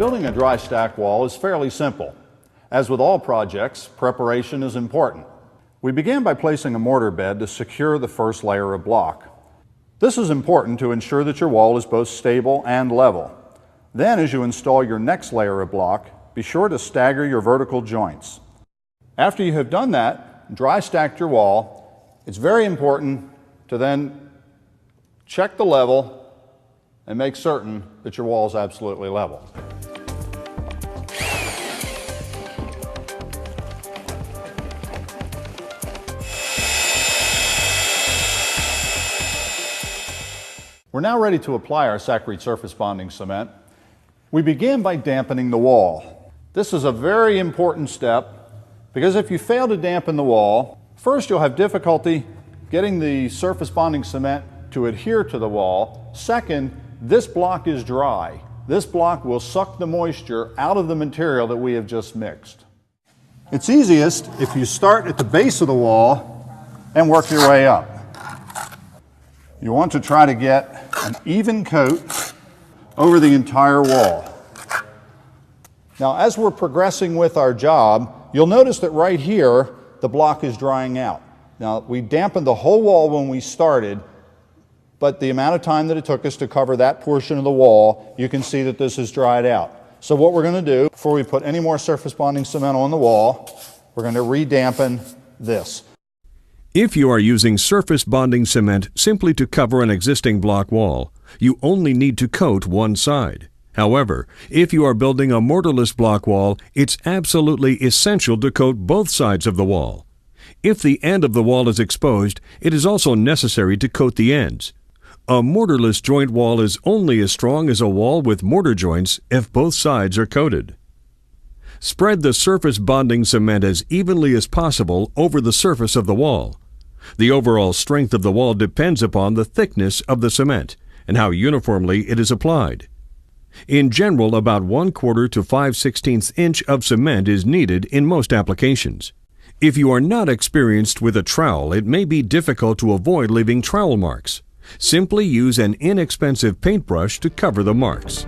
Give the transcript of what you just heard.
Building a dry stack wall is fairly simple. As with all projects, preparation is important. We began by placing a mortar bed to secure the first layer of block. This is important to ensure that your wall is both stable and level. Then, as you install your next layer of block, be sure to stagger your vertical joints. After you have done that, dry stacked your wall, it's very important to then check the level and make certain that your wall is absolutely level. We're now ready to apply our Sakrete Surface Bonding Cement. We begin by dampening the wall. This is a very important step because if you fail to dampen the wall, first you'll have difficulty getting the surface bonding cement to adhere to the wall. Second, this block is dry. This block will suck the moisture out of the material that we have just mixed. It's easiest if you start at the base of the wall and work your way up. You want to try to get an even coat over the entire wall. Now, as we're progressing with our job, you'll notice that right here, the block is drying out. Now, we dampened the whole wall when we started, but the amount of time that it took us to cover that portion of the wall, you can see that this has dried out. So what we're going to do, before we put any more surface bonding cement on the wall, we're going to re-dampen this. If you are using surface bonding cement simply to cover an existing block wall, you only need to coat one side. However, if you are building a mortarless block wall, it's absolutely essential to coat both sides of the wall. If the end of the wall is exposed, it is also necessary to coat the ends. A mortarless joint wall is only as strong as a wall with mortar joints if both sides are coated. Spread the surface bonding cement as evenly as possible over the surface of the wall. The overall strength of the wall depends upon the thickness of the cement and how uniformly it is applied. In general, about 1/4 to 5/16 inch of cement is needed in most applications. If you are not experienced with a trowel, it may be difficult to avoid leaving trowel marks. Simply use an inexpensive paintbrush to cover the marks.